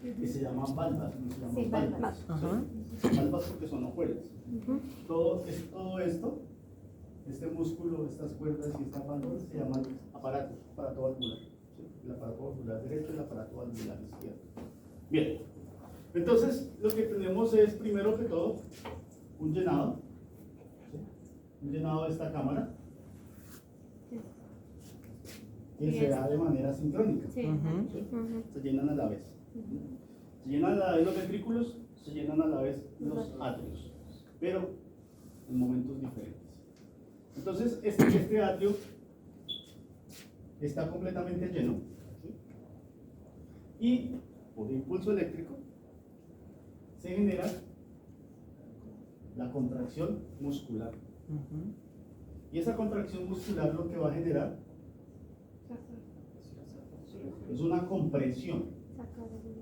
que se llaman valvas, no se llaman Sí, válvulas. valvas. Ajá. ¿Sí? Valvas porque son hojuelas. Todo esto, este músculo, estas cuerdas y estas válvulas se llaman aparato valvular. ¿Sí? El aparato valvular derecho y el aparato valvular izquierdo. Bien, entonces lo que tenemos es primero que todo un llenado, ¿sí? Un llenado de esta cámara que se da de manera sincrónica. Sí. Ujú. ¿Sí? Se llenan a la vez. Se llenan a la vez los ventrículos, se llenan a la vez los atrios, pero en momentos diferentes. Entonces, este atrio está completamente lleno, ¿sí? Y por impulso eléctrico se genera la contracción muscular. Ujú. Y esa contracción muscular lo que va a generar es una compresión.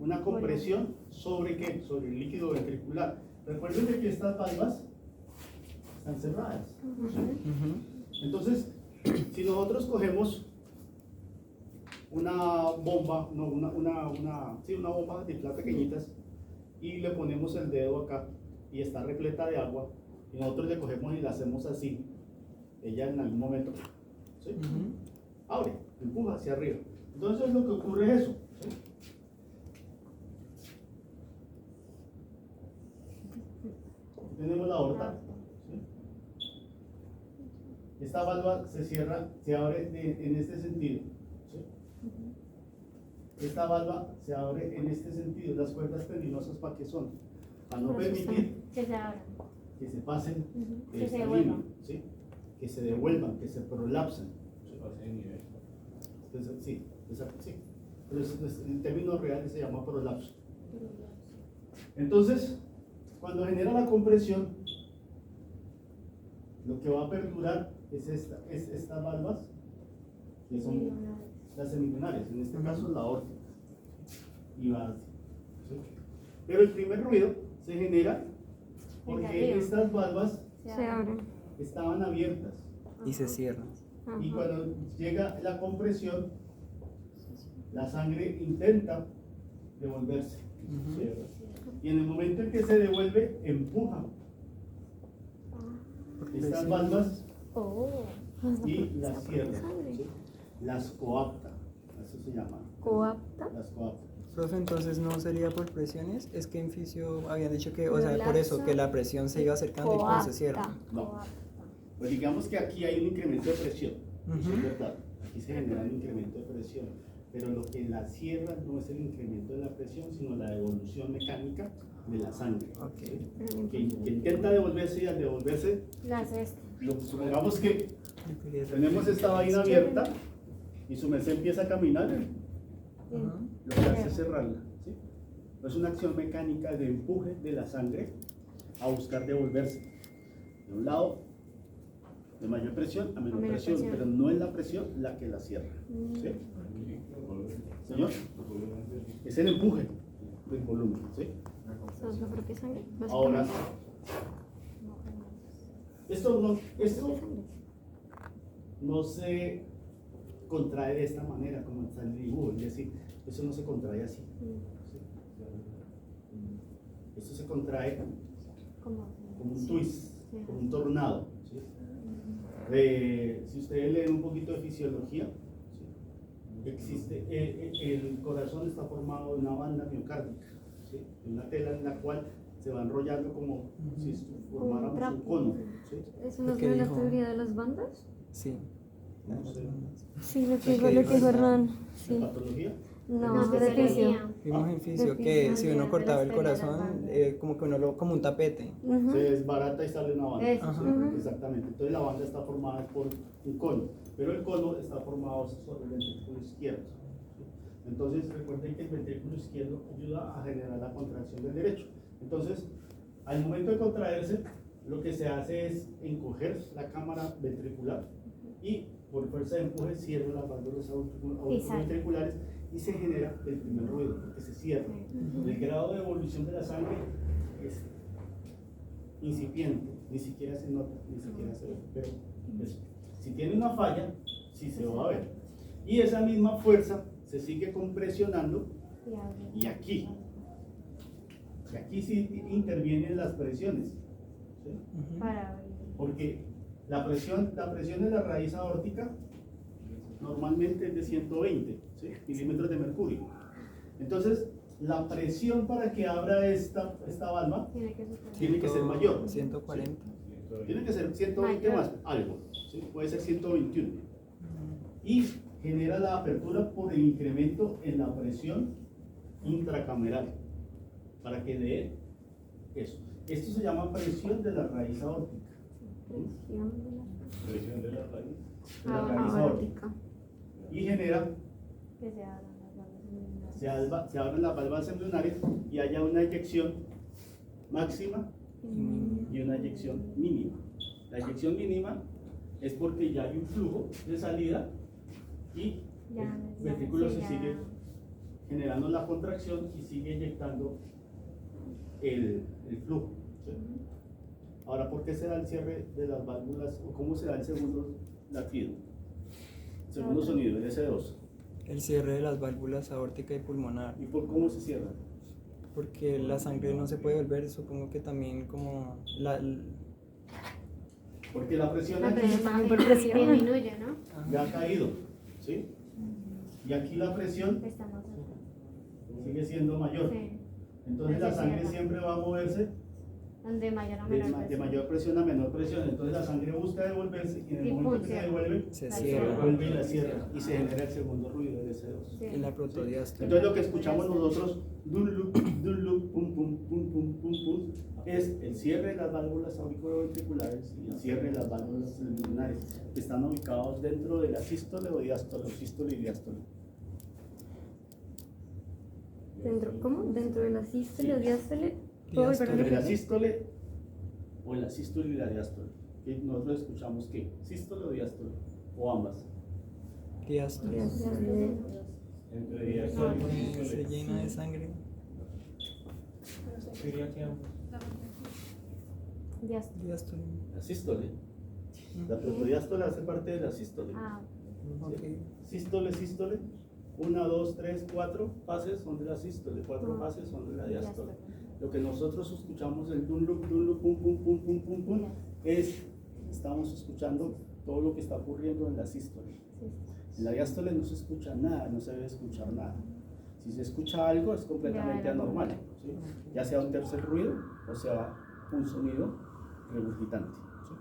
¿Una compresión sobre qué? Sobre el líquido ventricular. Recuerden de que estas valvas están cerradas. Ujú. Entonces, si nosotros cogemos una bomba, no, una bomba de plata pequeñitas y le ponemos el dedo acá y está repleta de agua y nosotros le cogemos y la hacemos así, ella en algún momento, ¿sí? Ujú. Abre, empuja hacia arriba. Entonces lo que ocurre es eso, ¿sí? Tenemos la aorta, ¿sí? Esta válvula se cierra, se abre en este sentido, ¿sí? Esta válvula se abre en este sentido. Las cuerdas tendinosas, ¿para qué son? Para no permitir Que se abran. que se pasen de Que esta se devuelvan. línea, ¿sí? Que se devuelvan, que se prolapsen. Entonces, sí, exacto, sí. Pero en términos reales se llama prolapso. Entonces, cuando genera la compresión, lo que va a perdurar es estas valvas, que son las semilunares, en este caso la aorta. Y va así, ¿sí? Pero el primer ruido se genera porque estas valvas Se abren. estaban abiertas. Y se cierran. Y cuando llega la compresión, la sangre intenta devolverse. Ujú. ¿Sí? Y en el momento en que se devuelve, empuja estas valvas Oh. y las cierra, ¿sí? Las coapta, eso se llama. Coapta. Las coapta. Profe, entonces no sería por presiones, es que en fisio habían dicho que, o sea, por eso, que la presión se iba acercando y cuando se cierra. No. Pues digamos que aquí hay un incremento de presión, eso es verdad. Aquí se genera un incremento de presión, pero lo que la cierra no es el incremento de la presión, sino la devolución mecánica de la sangre. Ok. ¿Sí? Que intenta devolverse y al devolverse, supongamos que tenemos esta vaina abierta y su merced empieza a caminar, Ajá. lo que hace es cerrarla. ¿Sí? Es una acción mecánica de empuje de la sangre a buscar devolverse. De un lado, de mayor presión a menor presión, pero no es la presión la que la cierra. ¿Sí? Señor, es el empuje del volumen. ¿Sí? ¿Son la propia sangre? Ahora, esto no se contrae de esta manera, como está el dibujo, es decir, eso no se contrae así. ¿Sí? Esto se contrae como un twist, como un tornado. ¿Sí? Si ustedes leen un poquito de fisiología, ¿sí? Existe, el corazón está formado de una banda miocárdica, ¿sí? Una tela en la cual se va enrollando como si formáramos un cono. ¿Sí? ¿Eso no es ¿Qué la dijo? teoría de las bandas? Sí. No sé. Sí, lo ¿Qué que dijo dijo? Hernán. ¿En Sí. patología? No, de fisio. Vimos en fisio De que fisio, si uno de cortaba las el telas, corazón, las como que uno lo, como un tapete. Se desbarata y sale una banda. Eso, ¿Sí? ujú. Exactamente. Entonces la banda está formada por un cono, pero el cono está formado sobre el ventrículo izquierdo. ¿Sí? Entonces recuerden que el ventrículo izquierdo ayuda a generar la contracción del derecho. Entonces, al momento de contraerse, lo que se hace es encoger la cámara ventricular y por fuerza de empuje cierra las válvulas ventriculares y se genera el primer ruido, porque se cierra. El grado de evolución de la sangre es incipiente, ni siquiera se nota, ni siquiera se ve, pero si tiene una falla, sí se va a ver. Y esa misma fuerza se sigue compresionando y aquí porque aquí sí intervienen las presiones, ¿sí? Ujú. Para Porque la presión de la raíz aórtica normalmente es de 120, ¿sí? milímetros de mercurio. Entonces, la presión para que abra esta valva tiene que ser mayor. 140. Tiene que ser 120 Mayor. más algo, ¿sí? Puede ser 121. Y genera la apertura por el incremento en la presión intracameral para que dé eso. Esto se llama presión de la raíz aórtica. Presión de la raíz. De la raíz aórtica. aórtica. Y genera, Que se abran las valvas luminarias. se abren las valvas embrionarias y haya una eyección máxima y una eyección mínima. La eyección mínima es porque ya hay un flujo de salida y el ventrículo se sigue generando la contracción y sigue eyectando el flujo, ¿sí? Ahora, ¿por qué se da el cierre de las válvulas o cómo se da el segundo latido? Segundo sonido, el S2. El cierre de las válvulas aórtica y pulmonar. ¿Y por cómo se cierra? Porque la sangre no se puede volver, supongo que también como Porque la presión La aquí presión por presión. Disminuye, ¿no? ya ha caído, ¿sí? Y aquí la presión Está más alta. sigue siendo mayor. Sí. Entonces la Se sangre cierra. siempre va a moverse Donde mayor o de, menor de presión. mayor presión a menor presión. Entonces la sangre busca devolverse y en el Y momento que se cierra. devuelve, se La cierra. vuelve y la cierra y se genera el segundo ruido, el S2. Sí. En la protodiástole. Entonces lo que escuchamos nosotros, dun loop, pum, pum, pum, pum, pum, pum, es el cierre de las válvulas auriculoventriculares y el cierre de las válvulas pulmonares, que están ubicados dentro de la sístole o diástole, sístole y diástole. ¿Cómo? Dentro de la sístole o diástole. Diástole. Uy, perdón. Entre la sístole o la sístole y la diástole. Y nosotros escuchamos que sístole o diástole, o ambas. Diástole. Diástole. Entre diástole y Se sístole. llena de sangre. Sería que ambos. Diástole. Diástole. La sístole. La protodiástole hace parte de la sístole. Ah, Ok. Sístole, sístole. 1, 2, 3, 4 fases son de la sístole, 4 fases son de la diástole. Lo que nosotros escuchamos, el dun loop, pum, pum, pum, pum, pum, pum, estamos escuchando todo lo que está ocurriendo en la sístole. En la diástole no se escucha nada, no se debe escuchar nada. Si se escucha algo es completamente Ya, anormal, ¿sí? Ya sea un tercer ruido o sea un sonido regurgitante. ¿Sí?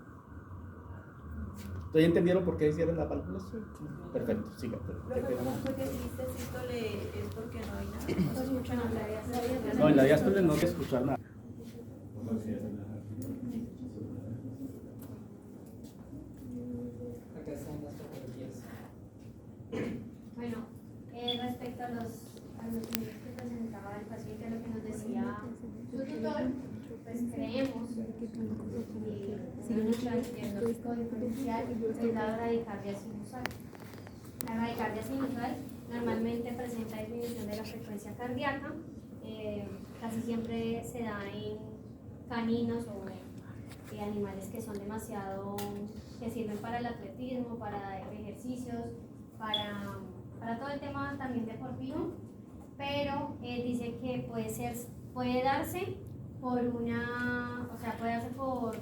¿Entonces entendieron por qué cierran las válvulas? Sí. Perfecto, siga. Porque si dice sístole es porque no hay nada, no se escucha nada. No, en la diástole no se escucha nada. ¿Cómo cierran las Acá están las fotografías. Bueno, respecto a los niños que presentaba el paciente, lo que nos decía su tutor, pues creemos y el diagnóstico diferencial es la bradicardia sinusal. La bradicardia sinusal normalmente presenta disminución de la frecuencia cardíaca, casi siempre se da en caninos o animales que son demasiado, que sirven para el atletismo, para ejercicios, para todo el tema también deportivo, pero dice que puede darse por puede darse por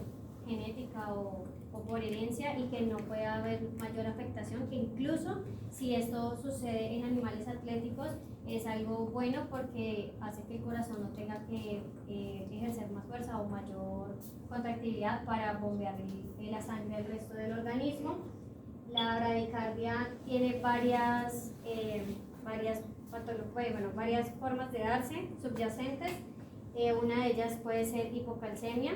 genética o por herencia y que no puede haber mayor afectación, que incluso si esto sucede en animales atléticos es algo bueno porque hace que el corazón no tenga que ejercer más fuerza o mayor contractividad para bombear la sangre al resto del organismo. La bradicardia tiene varias formas de darse subyacentes. Una de ellas puede ser hipocalcemia.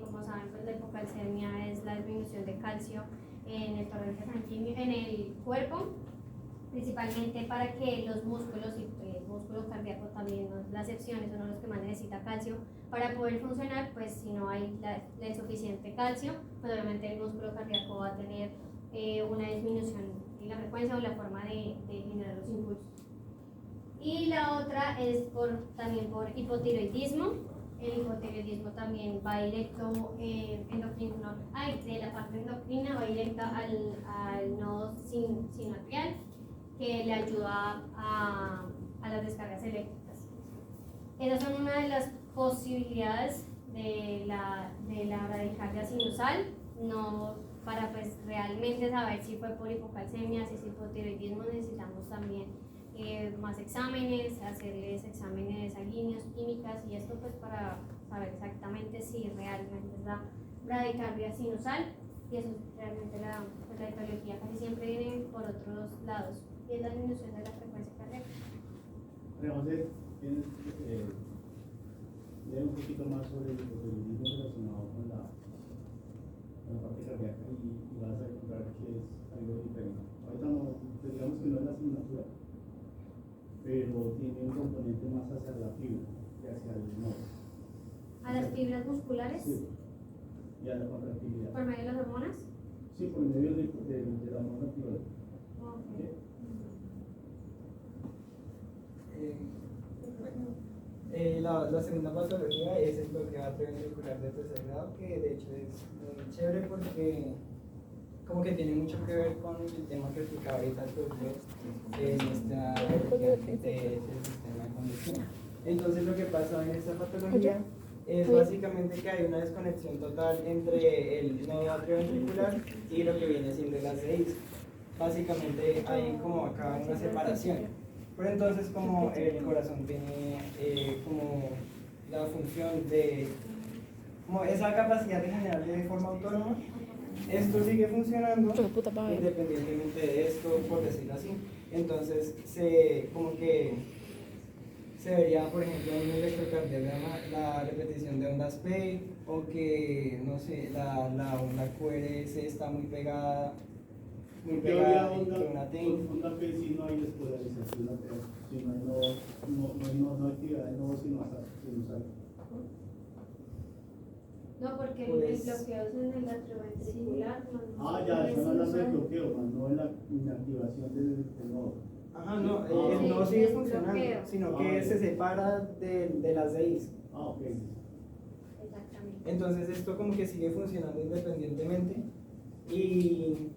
Como saben, pues la hipocalcemia es la disminución de calcio en el torrente sanguíneo, en el cuerpo, principalmente para que los músculos y el músculo cardíaco también, ¿no? Las secciones son los que más necesita calcio para poder funcionar. Pues si no hay la insuficiente calcio, pues obviamente el músculo cardíaco va a tener una disminución en la frecuencia o la forma de generar los impulsos. Y la otra es también por hipotiroidismo. El hipotiroidismo también va directo de la parte endocrina, va directa al nodo sinoatrial, que le ayuda a las descargas eléctricas. Esas son una de las posibilidades de la bradicardia sinusal, no para pues realmente saber si fue por hipocalcemia, si es hipotiroidismo, necesitamos también más exámenes, hacerles exámenes sanguíneos, químicas y esto pues para saber exactamente si realmente es la bradicardia sinusal y eso es realmente la etiología casi siempre viene por otros lados y es la disminución de la frecuencia cardíaca. Bueno, José, tienes leer un poquito más sobre el hipotiroidismo relacionado con la parte cardíaca y vas a encontrar que es algo diferente. Ahorita no, pues digamos que no es la asignatura, pero tiene un componente más hacia la fibra que hacia el nodo. ¿A las fibras musculares? Sí, y a la contractilidad. ¿Por medio de las hormonas? Sí, por medio de la hormona tiroides. Okay. La segunda patología es el bloqueo atrioventricular de tercer grado, que de hecho es muy chévere porque como que tiene mucho que ver con el tema que explicaba ahorita el profesor en esta patología del sistema de conducción. Entonces lo que pasa en esta patología es básicamente que hay una desconexión total entre el nodo atrioventricular y lo que viene siendo el ACX. Básicamente hay como acá una separación. Pero entonces como el corazón tiene como la función de, como esa capacidad de generar de forma autónoma, esto sigue funcionando independientemente de esto, por decirlo así. Entonces como que se vería, por ejemplo, en un electrocardiograma la repetición de ondas P o que, no sé, la onda QRS está muy pegada y que una T. Onda P si no hay despolarización, si no hay actividad de nodo sinusal. No, porque Pues, el bloqueo es en el atrioventricular. Ya, están hablando de bloqueo, más no en la inactivación del nodo. Ajá, no, Sí, no sigue es funcionando, bloqueo. sino que se separa de las DIs. Ok. Exactamente. Entonces esto como que sigue funcionando independientemente y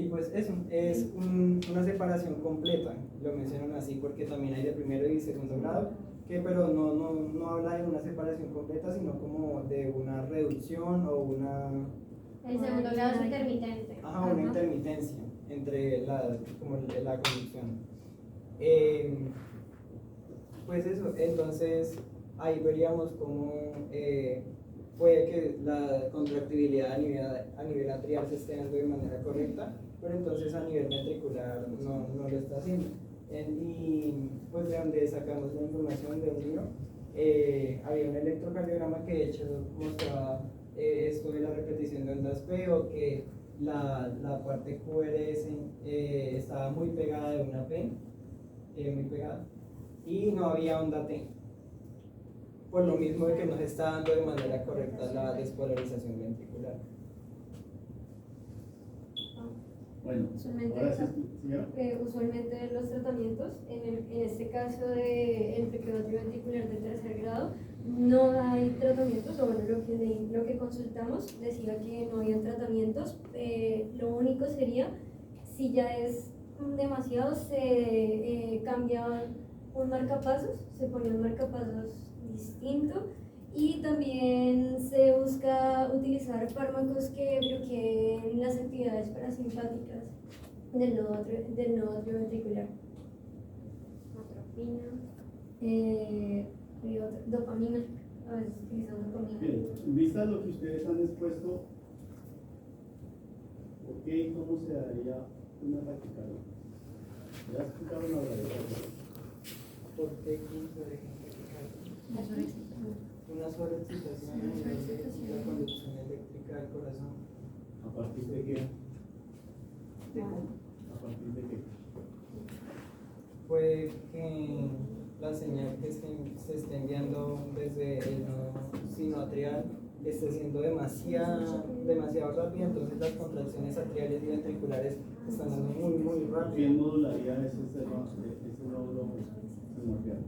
pues eso, es una separación completa, lo mencionan así porque también hay de primero y segundo grado, pero no habla de una separación completa, sino como de una reducción o una... El segundo grado es intermitente. Ajá, una intermitencia entre la conducción. Pues eso, entonces ahí veríamos cómo puede que la contractibilidad a nivel atrial se esté dando de manera correcta, pero entonces a nivel ventricular no lo está haciendo. Y pues de donde sacamos la información de un libro, había un electrocardiograma que de hecho mostraba esto de la repetición de ondas P o que la parte QRS estaba muy pegada de una P, muy pegada, y no había onda T. Por lo mismo de que no se está dando de manera correcta la despolarización ventricular. Bueno, Usualmente, ahora sí, señora. usualmente los tratamientos, en este caso del bloqueo atrioventricular de tercer grado, no hay tratamientos, o bueno, lo que consultamos decía que no había tratamientos. Lo único sería, si ya es demasiado, se cambia un marcapasos, se pone un marcapasos distinto y también se busca utilizar fármacos que bloqueen las actividades parasimpáticas del nodo atrioventricular. Atropina. Y dopamina, a veces utilizan dopamina. Bien, en vista de lo que ustedes han expuesto, ¿por qué y cómo se daría una taquicardia? ¿Ya explicaron la verdad? ¿Por qué 15 de una sola excitación a nivel de la conducción eléctrica del corazón? ¿A partir de qué? ¿A partir de qué? Puede que la señal que se esté enviando desde el nodo sinoatrial esté siendo demasiado rápida, entonces las contracciones atriales y ventriculares están dando muy ¿Quién rápido. modularía ese nódulo sinoatrial?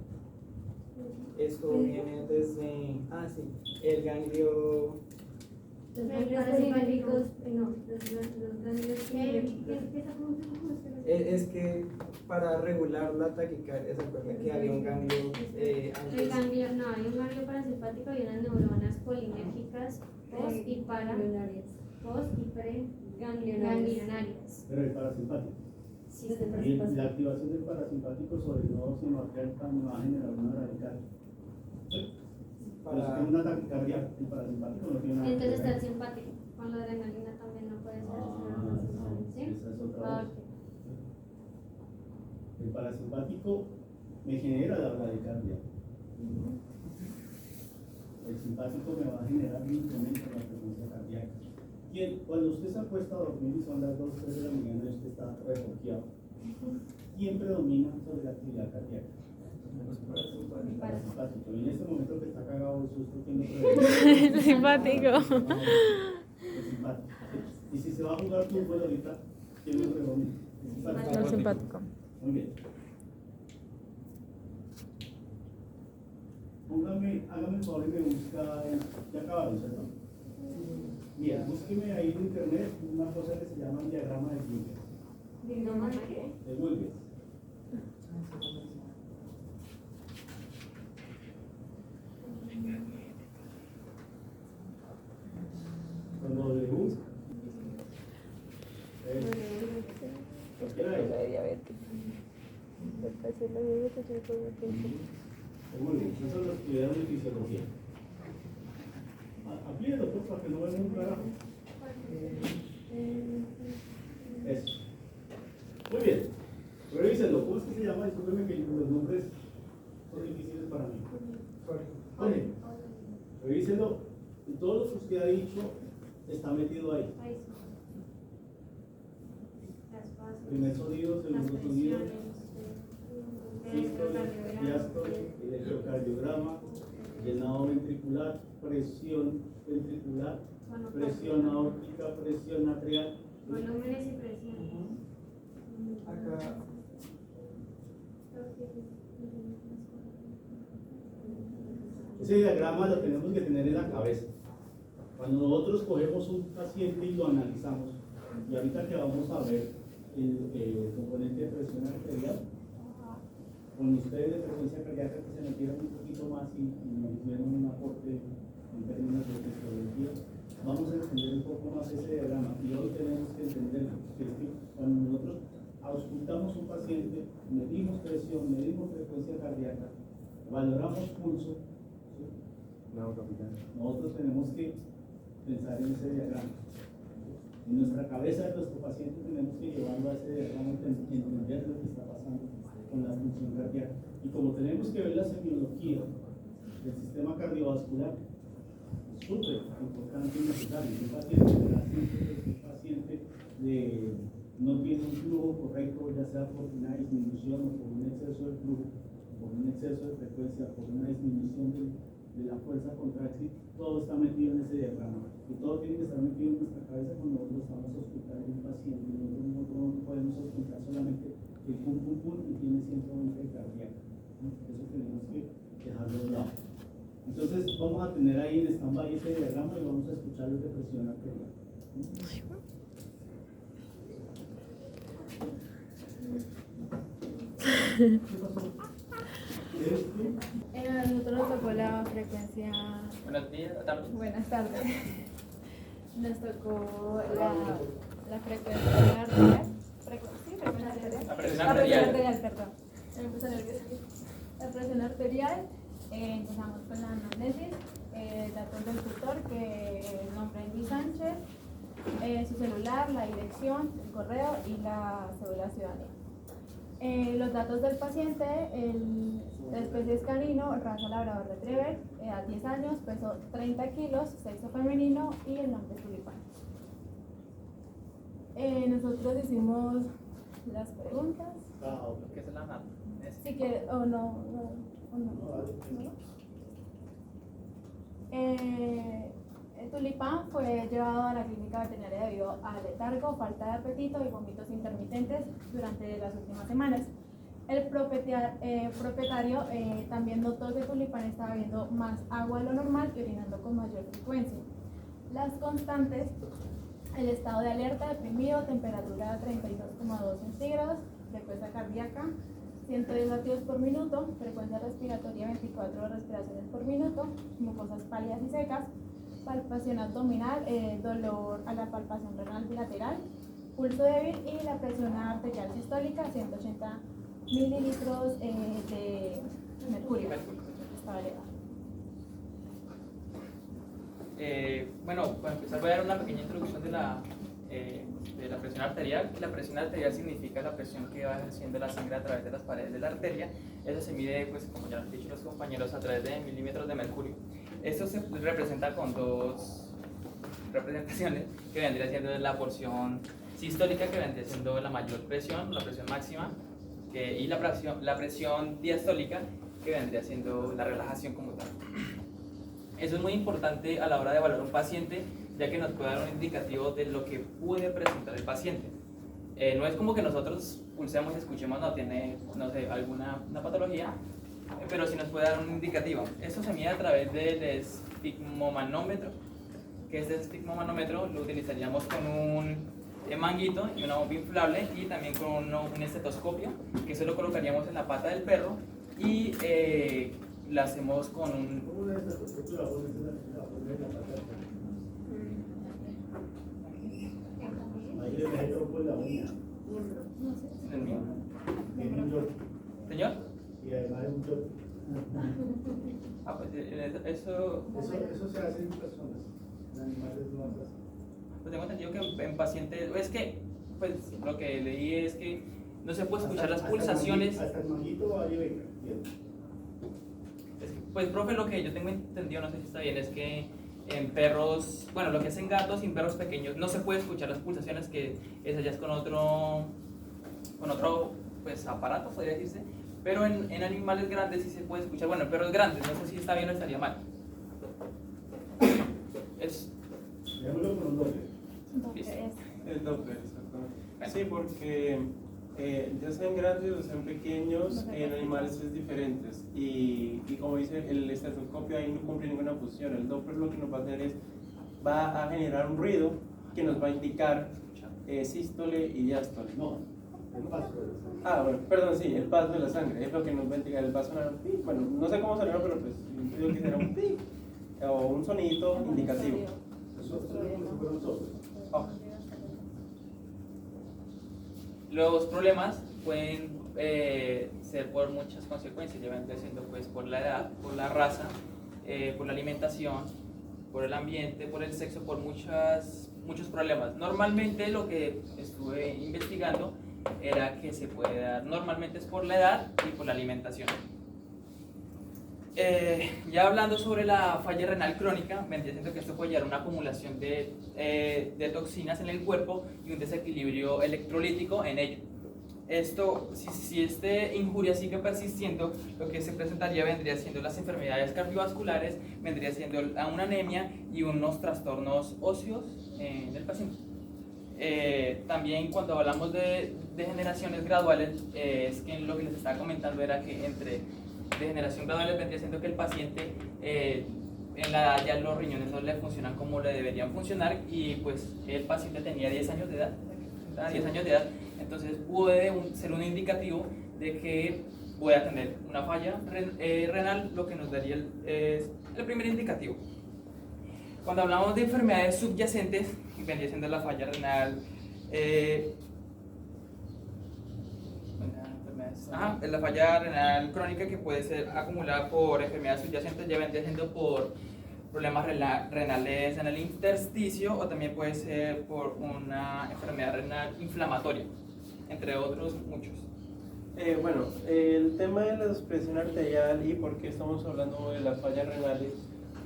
Esto viene desde, el ganglio, Los ganglios periféricos, los ganglios periféricos. es que para regular la taquicardia, se acuerda que había un ganglio antes parasimpático hay unas neuronas polinérgicas post y para ganglionarias. post y pre Ganglionarias. ganglionarias. Pero el parasimpático. Sí, este Y parasimpático. la activación del parasimpático sobre el nodo sinoatrial también va a generar una radical. ¿Sí? Pero si tiene una taquicardia, el parasimpático no tiene nada que Entonces está ver. el simpático. Con la adrenalina también no puede ser. ¿Sí? Esa es otra Ah, voz. El parasimpático me genera la bradicardia. El simpático me va a generar un incremento en la frecuencia cardíaca. Cuando usted se acuesta a dormir y son las 2 o 3 de la mañana y usted está refugiado, ¿quién predomina sobre la actividad cardíaca? El parasimpático. Y en este momento que está cagado de susto, ¿quién lo predomina? El simpático. El simpático. Y si se va a jugar fútbol ahorita, ¿quién lo predomina? El simpático. Muy bien. Hágame el favor y me busca, ya acabaron, ¿cierto? Bien, búsqueme ahí en internet una cosa que se llama el diagrama de Wilkes. ¿Diagrama de qué? De Wilkes. Con W. Cualquiera de ellos. Diabetes. Depresión, la diabetes, el hipertensión. Muy bien, esos son los que dan de fisiología. Aplíquelo pues para que no vean un carajo. Eso. Muy bien. Revísenlo. ¿Cómo es que se llama? Discúlpeme que los nombres son difíciles para mí. Jorge. Revísenlo. Y todo lo que usted ha dicho está metido ahí. Ahí sí. Las fases, Primer sonido, las segundo sonido, presiones, sístole, diástole, electrocardiograma, llenado ventricular, presión ventricular, presión aórtica, presión atrial. volúmenes y presiones. Acá, Ese diagrama lo tenemos que tener en la cabeza. Cuando nosotros cogemos un paciente y lo analizamos, y ahorita que vamos a ver el componente de presión arterial, con ustedes de frecuencia cardíaca que se metieron un poquito más y nos hicieron un aporte en términos de fisiología, vamos a entender un poco más ese diagrama. Y hoy tenemos que entender que cuando nosotros auscultamos un paciente, medimos presión, medimos frecuencia cardíaca, valoramos pulso, ¿sí? Nosotros tenemos que pensar en ese diagrama. En nuestra cabeza de nuestro paciente tenemos que llevarlo a ese diagrama y entender lo que está pasando con la función cardíaca. Y como tenemos que ver la semiología del sistema cardiovascular, es súper importante y necesario. Un paciente de la síntesis, un paciente no tiene un flujo correcto, ya sea por una disminución o por un exceso de flujo, por un exceso de frecuencia, por una disminución de la fuerza contráctil, todo está metido en ese diagrama. Y todo tiene que estar metido en nuestra cabeza cuando nosotros estamos auscultando un paciente. Nosotros no podemos auscultar solamente el pum pum pum y tiene 120 cardíaco. Eso tenemos que dejarlo de lado. Entonces vamos a tener ahí en stand-by ese diagrama y vamos a escuchar los de presión arterial. ¿Qué pasó? ¿Eres tú? A nosotros nos tocó la frecuencia. buenos días, tardes. Buenas tardes. Nos tocó la frecuencia arterial. Sí, frecuencia arterial. La presión La presión arterial. arterial, perdón. Me puse nerviosa. La presión arterial. Empezamos con la anamnesis. Datos del tutor, que el nombre es Luis Sánchez, su celular, la dirección, el correo y la cédula ciudadanía. Los datos del paciente, la especie es canino, raza labrador retriever, edad 10 años, peso 30 kilos, sexo femenino y el nombre tulipán. Nosotros hicimos las preguntas. ¿Qué es la mano? Si quiere, o no. El tulipán fue llevado a la clínica veterinaria debido a letargo, falta de apetito y vómitos intermitentes durante las últimas semanas. El propietario también notó que el tulipán estaba bebiendo más agua de lo normal y orinando con mayor frecuencia. Las constantes: el estado de alerta, deprimido, temperatura 32,2 centígrados, frecuencia cardíaca 110 latidos por minuto, frecuencia respiratoria 24 respiraciones por minuto, mucosas pálidas y secas, palpación abdominal, dolor a la palpación renal bilateral, pulso débil y la presión arterial sistólica 180 mililitros de mercurio. Estaba elevado. Bueno, para empezar voy a dar una pequeña introducción de la presión arterial. La presión arterial significa la presión que va ejerciendo la sangre a través de las paredes de la arteria. Eso se mide, pues, como ya han dicho los compañeros, a través de milímetros de mercurio. Esto se representa con dos representaciones, que vendría siendo la porción sistólica, que vendría siendo la mayor presión, la presión máxima, y la presión diastólica, que vendría siendo la relajación como tal. Eso es muy importante a la hora de evaluar un paciente, ya que nos puede dar un indicativo de lo que puede presentar el paciente. No es como que nosotros pulsemos y escuchemos, no tiene, no sé, alguna patología, pero sí nos puede dar un indicativo. Esto se mide a través del esfigmomanómetro, que este esfigmomanómetro lo utilizaríamos con un manguito y una bomba inflable, y también con un estetoscopio, que eso lo colocaríamos en la pata del perro y la hacemos con un... Ahí le dejé por la uña. ¿En el mío? Tiene un short. ¿Señor? Y además es un short. Ah, pues Eso se hace en personas. En animales no se hace. pues tengo entendido que en pacientes, es que, pues lo que leí es que no se puede escuchar las pulsaciones. Hasta el manguito va y venga. Bien. Pues, profe, lo que yo tengo entendido, no sé si está bien, es que en perros, bueno, lo que es en gatos y en perros pequeños, no se puede escuchar las pulsaciones, que esa ya es con otro pues, aparato, podría decirse, pero en animales grandes sí se puede escuchar, bueno, en perros grandes, no sé si está bien o estaría mal. Démoslo con un doble. El Doppler, exactamente. Sí, porque ya sean grandes o sean pequeños, en animales es diferentes. Y como dice el estetoscopio, ahí no cumple ninguna función. El Doppler lo que nos va a hacer es, va a generar un ruido que nos va a indicar sístole y diástole. No, el paso de la sangre. Ah, bueno, perdón, sí, el paso de la sangre es lo que nos va a indicar. El paso de un pi, bueno, no sé cómo sonará, pero pues yo que será un pi o un sonidito indicativo. Eso es como si fuera un soplo. Oh. Los problemas pueden ser por muchas consecuencias, ya vendría siendo pues por la edad, por la raza, por la alimentación, por el ambiente, por el sexo, por muchos problemas. Normalmente lo que estuve investigando era que se puede dar, normalmente es por la edad y por la alimentación. Ya hablando sobre la falla renal crónica, vendría siendo que esto puede llevar a una acumulación de toxinas en el cuerpo y un desequilibrio electrolítico en ello. Esto, si este injuria sigue persistiendo, lo que se presentaría vendría siendo las enfermedades cardiovasculares, vendría siendo una anemia y unos trastornos óseos en el paciente. También cuando hablamos de degeneraciones graduales, es que lo que les estaba comentando era que entre degeneración gradual vendría siendo que el paciente en la edad ya los riñones no le funcionan como le deberían funcionar, y pues el paciente tenía 10 años de edad, entonces puede ser un indicativo de que puede tener una falla renal, lo que nos daría el primer indicativo. Cuando hablamos de enfermedades subyacentes, vendría siendo la falla renal, la falla renal crónica, que puede ser acumulada por enfermedades subyacentes, ya vendría siendo por problemas renales en el intersticio, o también puede ser por una enfermedad renal inflamatoria, entre otros muchos. Bueno, el tema de la presión arterial y por qué estamos hablando de las fallas renales,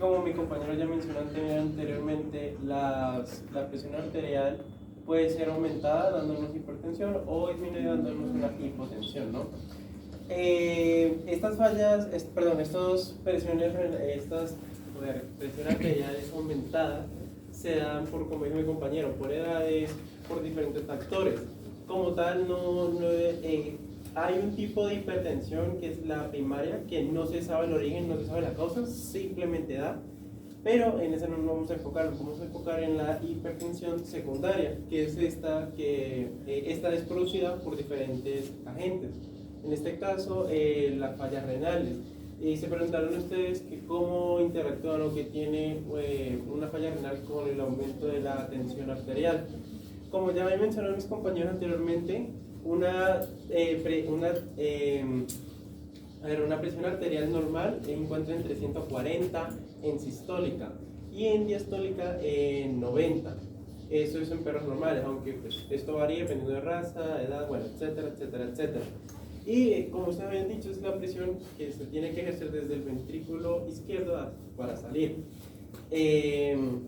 como mi compañero ya mencionó anteriormente, la presión arterial puede ser aumentada dándonos hipertensión o disminuida dándonos una hipotensión, ¿no? Estas presión arteriales aumentadas se dan por, como dijo mi compañero, por edades, por diferentes factores. Como tal, hay un tipo de hipertensión que es la primaria, que no se sabe el origen, no se sabe la causa, simplemente da. Pero en esa no nos vamos a enfocar en la hipertensión secundaria, que es esta es producida por diferentes agentes. En este caso, las fallas renales. Y se preguntaron ustedes que cómo interactúan o que tiene una falla renal con el aumento de la tensión arterial. Como ya me mencionaron mis compañeros anteriormente, una presión arterial normal encuentra entre 140 en sistólica y en diastólica en 90. Eso es en perros normales, aunque pues, esto varía dependiendo de raza, edad, bueno, etcétera, etcétera, etcétera. Y como ustedes habían dicho, es la presión que se tiene que ejercer desde el ventrículo izquierdo para salir. En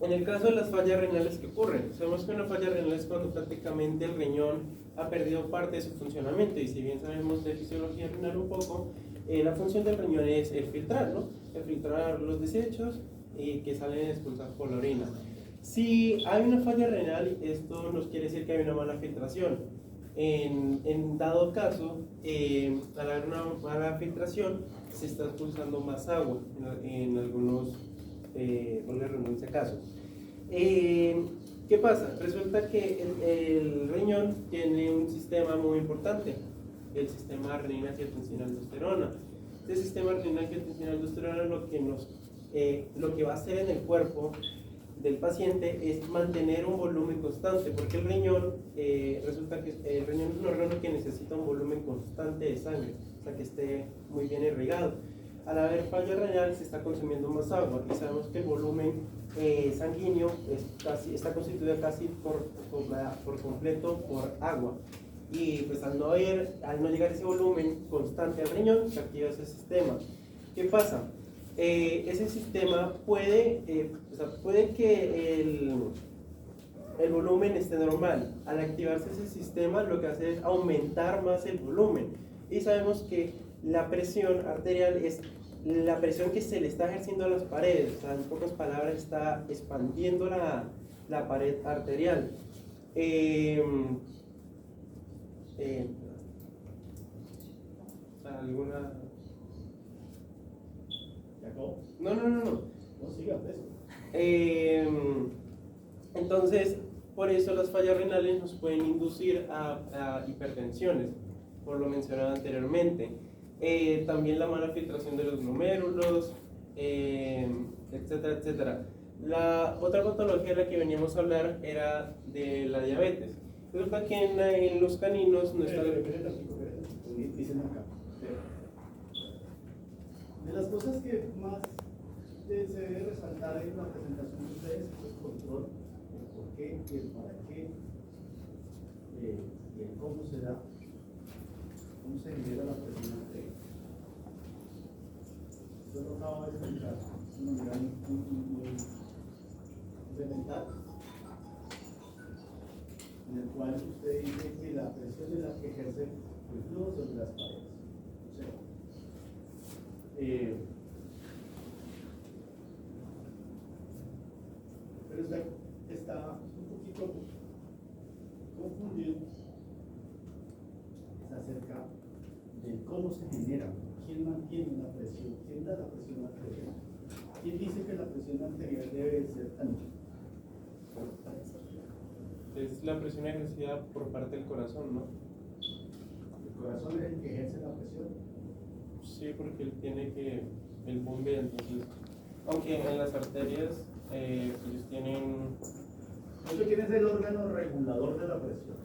el caso de las fallas renales, ¿qué ocurre? Sabemos que una falla renal es cuando prácticamente el riñón ha perdido parte de su funcionamiento, y si bien sabemos de fisiología renal un poco, la función del riñón es el filtrar, ¿no? El filtrar los desechos y que salen expulsados por la orina. Si hay una falla renal, esto nos quiere decir que hay una mala filtración. En dado caso, al haber una mala filtración, se está expulsando más agua en algunos, por la redundancia, casos. ¿Qué pasa? Resulta que el riñón tiene un sistema muy importante, el sistema renina-angiotensina-aldosterona. Este sistema renina-angiotensina-aldosterona lo que va a hacer en el cuerpo del paciente es mantener un volumen constante, porque el riñón, resulta que el riñón es un órgano que necesita un volumen constante de sangre, o sea que esté muy bien irrigado. Al haber falla renal se está consumiendo más agua, y sabemos que el volumen sanguíneo está constituido casi por completo por agua, y pues al no llegar ese volumen constante al riñón, se activa ese sistema. ¿Qué pasa? Ese sistema puede que el volumen esté normal. Al activarse ese sistema, lo que hace es aumentar más el volumen, y sabemos que la presión arterial es la presión que se le está ejerciendo a las paredes, o sea, en pocas palabras está expandiendo la pared arterial. ¿Alguna? No. No, siga, pues. Entonces, por eso las fallas renales nos pueden inducir a hipertensiones, por lo mencionado anteriormente. También la mala filtración de los glomérulos, etcétera, etcétera. La otra patología de la que veníamos a hablar era de la diabetes. Resulta que en los caninos no está... Dicen acá. De las cosas que más se debe resaltar en la presentación de ustedes es el control, el por qué, el para qué, y el cómo se da, cómo se genera la presión arterial. Yo lo acabo de explicar de una manera muy elemental, en el cual usted dice que la presión es la que ejerce el flujo sobre las paredes. O sea, pero usted está un poquito confundido acerca de cómo se genera, quién mantiene la presión, quién da la presión arterial, quién dice que la presión arterial debe ser tan. Es la presión ejercida por parte del corazón, ¿no? El corazón es el que ejerce la presión. Sí, porque él tiene el bombea, entonces, aunque en las arterias ellos tienen... Eso quiere ser el órgano regulador de la presión.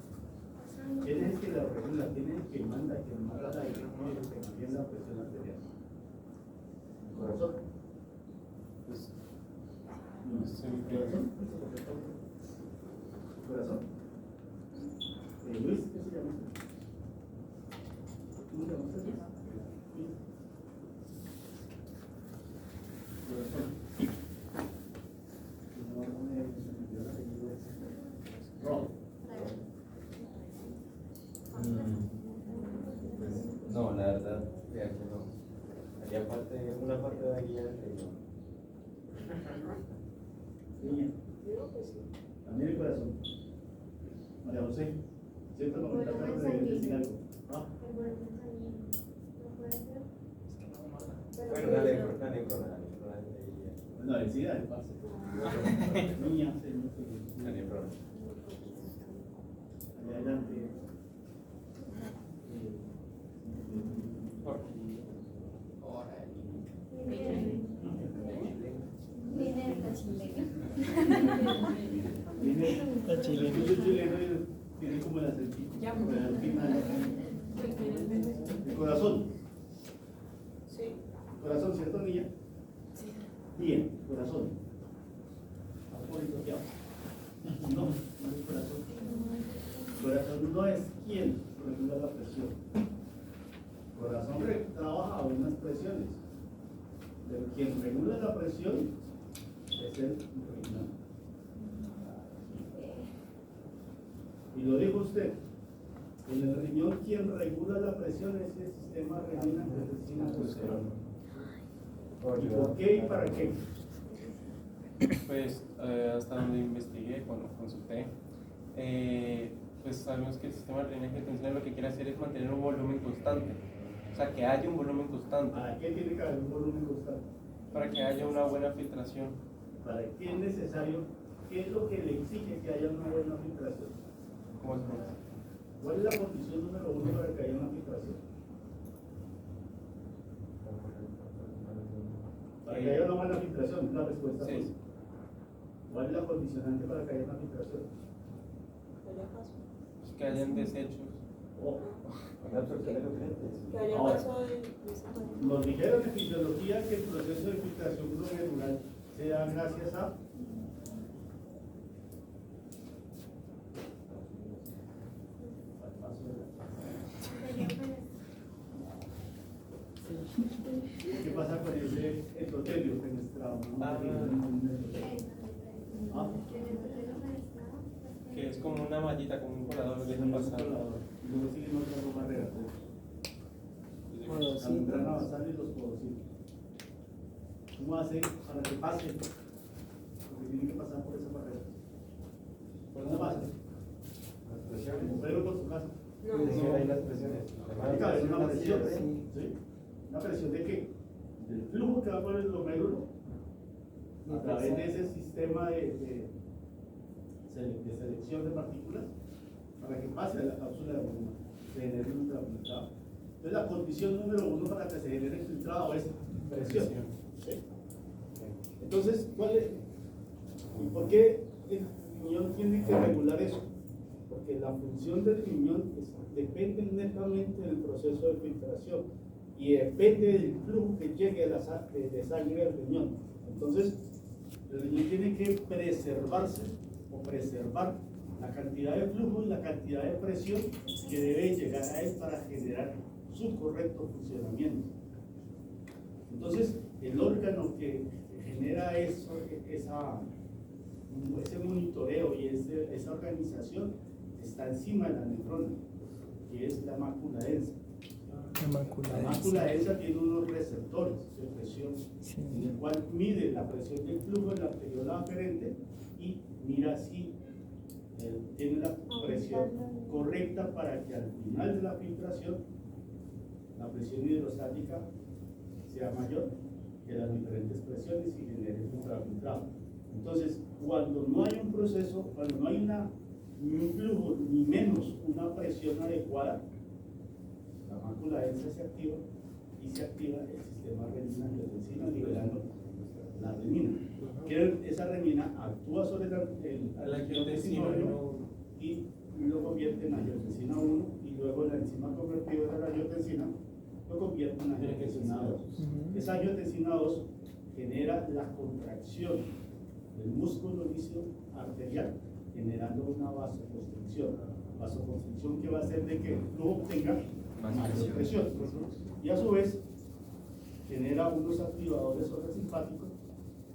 ¿Quién es el que la regula? ¿Quién es el que manda, que marca la dirección, el que mantiene la presión arterial? ¿El corazón? Pues, No, ¿el corazón? ¿Corazón? Luis, ¿qué se llama? ¿Cómo se llama usted? Luis. Corazón. No. Pues, no, la verdad, vea que no. Haría parte, una parte de la guía del riñón. Niña. También el corazón. María José, siempre me comentaron de decir algo. ¿Ah? Bueno, dale con la guía. No, decida el pase. Niña, Dale, pronto. allá adelante. Yo soy chileno y tiene como el acentito. Al final. El corazón. Sí. Corazón, ¿cierto, niña? Sí. Bien, corazón. Un poquito aquí abajo. No, no es corazón. Corazón no es quien regula la presión. Corazón trabaja a unas presiones. Pero quien regula la presión es el riñón. Y lo dijo usted. En el riñón quien regula la presión es el sistema renina-angiotensina-aldosterona. ¿Y por qué y para qué? Pues hasta donde investigué, cuando consulté, pues sabemos que el sistema renina-angiotensina lo que quiere hacer es mantener un volumen constante. O sea, que haya un volumen constante. ¿Para qué tiene que haber un volumen constante? Para que haya una buena filtración. ¿Para qué es necesario? ¿Qué es lo que le exige que haya una buena filtración? ¿Cómo es? ¿Cuál es la condición número uno para que haya una filtración? Para que haya una buena filtración, la respuesta Sí. es. ¿Cuál es la condicionante para que haya una filtración? Pues que hayan desechos. Oh. Una absorción de nutrientes. Que haya Ahora, paso de nos dijeron en fisiología que el proceso de filtración glomerular se da gracias a ¿qué pasa con ese endotelio fenestrado? Que es como una mallita, como un colador, deja pasar. Y luego siguen otras dos barreras. La membrana basal y los podocitos. ¿Cómo hace para que pase? Porque tiene que pasar por esa barrera. ¿Por dónde pasa? Las presiones. Pedro con su casa. Presión, hay las presiones. Es una presión, ¿sí? ¿Una presión de qué? Del flujo que va por el glomérulo a través de ese sistema de selección de partículas para que pase a la cápsula de Bowman, se genere un ultrafiltrado. Entonces la condición número uno para que se genere el filtrado es presión. ¿Sí? Entonces, ¿y por qué el riñón tiene que regular eso? Porque la función del riñón depende netamente del proceso de filtración y depende del flujo que llegue de sangre al riñón. Entonces, el riñón tiene que preservarse o preservar la cantidad de flujo y la cantidad de presión que debe llegar a él para generar su correcto funcionamiento. Entonces, el órgano que genera ese monitoreo y esa organización está encima de la nefrona, que es la mácula densa. La mácula densa tiene unos receptores de presión, en el cual mide la presión del flujo en la arteriola aferente y mira si tiene la presión correcta para que al final de la filtración la presión hidrostática sea mayor que las diferentes presiones y genere un ultrafiltrado. Entonces, cuando no hay un proceso, cuando no hay ni un flujo, ni menos una presión adecuada, la mácula densa se activa y se activa el sistema renina-angiotensina liberando la renina. Esa renina actúa sobre el angiotensina 1 y lo convierte en angiotensina 1 y luego la enzima convertidora de la angiotensina lo convierte en angiotensina 2. Esa angiotensina 2 genera la contracción del músculo liso arterial, generando una vasoconstricción que va a hacer de que el flujo obtenga mayor presión. Y a su vez genera unos activadores orosimpáticos,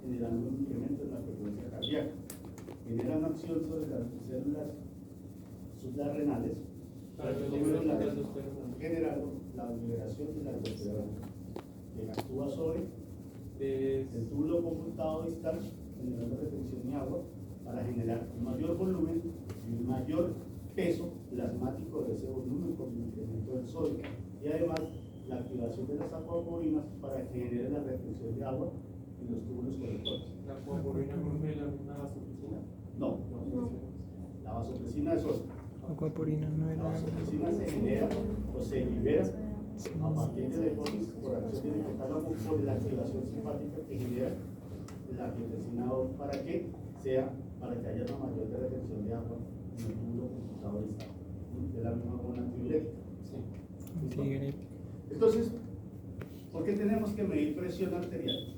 generando un incremento en la frecuencia cardíaca. Generan acción sobre las células suprarrenales para que generando la liberación de la aldosterona, que actúa sobre el túbulo conjuntivo distal, generando retención de agua para generar un mayor volumen y un mayor peso plasmático de ese volumen con el incremento del sodio y además la activación de las acuaporinas para que genere la retención de agua en los túbulos colectores. ¿La acuaporina cumple la misma vasopresina? No, la vasopresina es otra. Acuaporina no La era. vasopresina se genera o se libera a partir de la hipófisis por acción del hipotálamo por la activación simpática que genera la angiotensina 2, ¿para qué? Sea para que haya una mayor retención de agua en el túbulo computador de la misma hormona antidiurética. ¿Sí? Entonces, ¿por qué tenemos que medir presión arterial?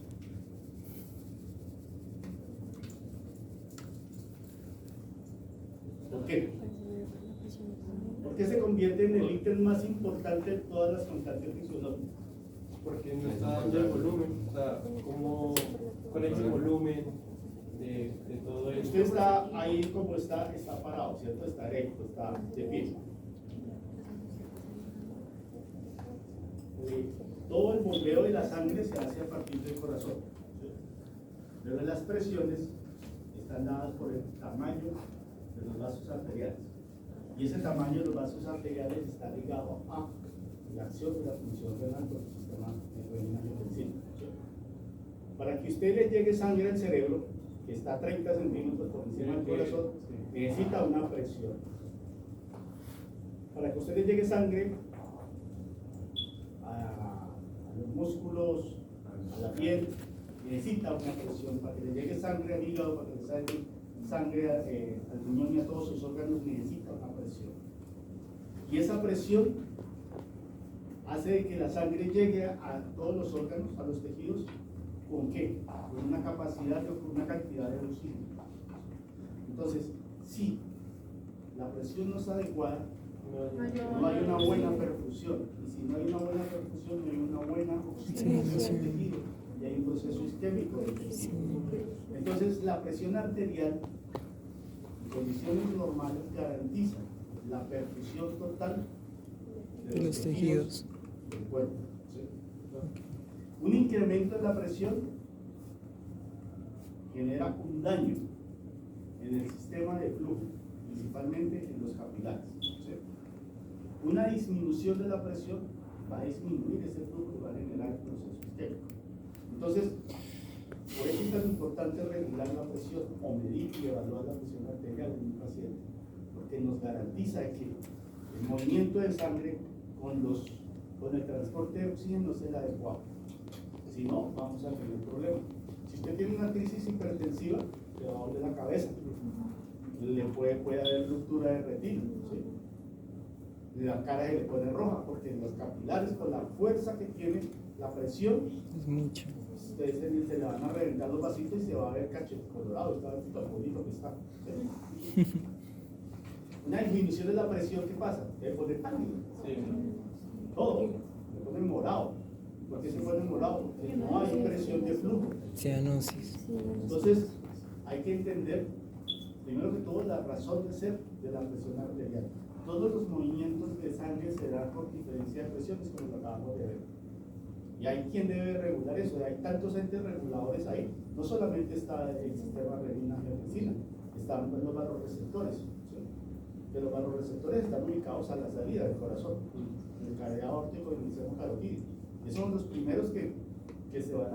¿Por qué? Porque se convierte en el ítem más importante de todas las constantes fisiológicas. Porque no está dando el volumen, o sea, ¿cómo con ese volumen de todo esto? Usted está ahí como está parado, ¿cierto? Está recto, está de pie. Todo el bombeo de la sangre se hace a partir del corazón. ¿Sí? Pero las presiones están dadas por el tamaño de los vasos arteriales. Y ese tamaño de los vasos arteriales está ligado a la acción de la función renal por el sistema renina-angiotensina. ¿Sí? Para que usted le llegue sangre al cerebro, que está a 30 centímetros por encima del corazón, necesita una presión. Para que usted le llegue sangre a los músculos, a la piel, necesita una presión. Para que le llegue sangre al hígado, para que le salga sangre al riñón y a todos sus órganos, necesita una presión. Y esa presión hace de que la sangre llegue a todos los órganos, a los tejidos, ¿con qué? Con una capacidad o con una cantidad de oxígeno. Entonces, si la presión no es adecuada, no hay una buena perfusión. Y si no hay una buena perfusión, no hay una buena oxigenación del tejido. Y hay un proceso isquémico del tejido. Entonces, la presión arterial en condiciones normales garantiza la perfusión total de los tejidos del cuerpo. ¿Sí? Un incremento en la presión genera un daño en el sistema de flujo, principalmente en los capilares. ¿Sí? Una disminución de la presión va a disminuir ese flujo y va a generar el proceso isquémico. Entonces, por eso es tan importante regular la presión o medir y evaluar la presión arterial en un paciente, porque nos garantiza que el movimiento de sangre con el transporte de oxígeno es el adecuado. Si no, vamos a tener problemas. Si usted tiene una crisis hipertensiva, le va a doler la cabeza, le puede haber ruptura de retina, ¿sí? La cara se le pone roja, porque en los capilares, con la fuerza que tiene la presión, es mucho. Se le van a reventar los vasitos y se va a ver cachete colorado, está tan bonito que está. ¿Sí? Una disminución de la presión, ¿qué pasa? Se pone pálido. Sí. Todo, se pone morado. ¿Por qué se pone morado? Porque no hay presión de flujo. Cianosis. Entonces, hay que entender, primero que todo, la razón de ser de la presión arterial. Todos los movimientos de sangre se dan por diferencia de presiones, como lo acabamos de ver. Y hay quien debe regular eso. Hay tantos entes reguladores ahí. No solamente está el sistema renina-angiotensina, están los vasoreceptores. ¿Sí? Que los vasoreceptores están ubicados a la salida del corazón, en el cardiaco aórtico y en el seno carotídeo. Esos son los primeros que se van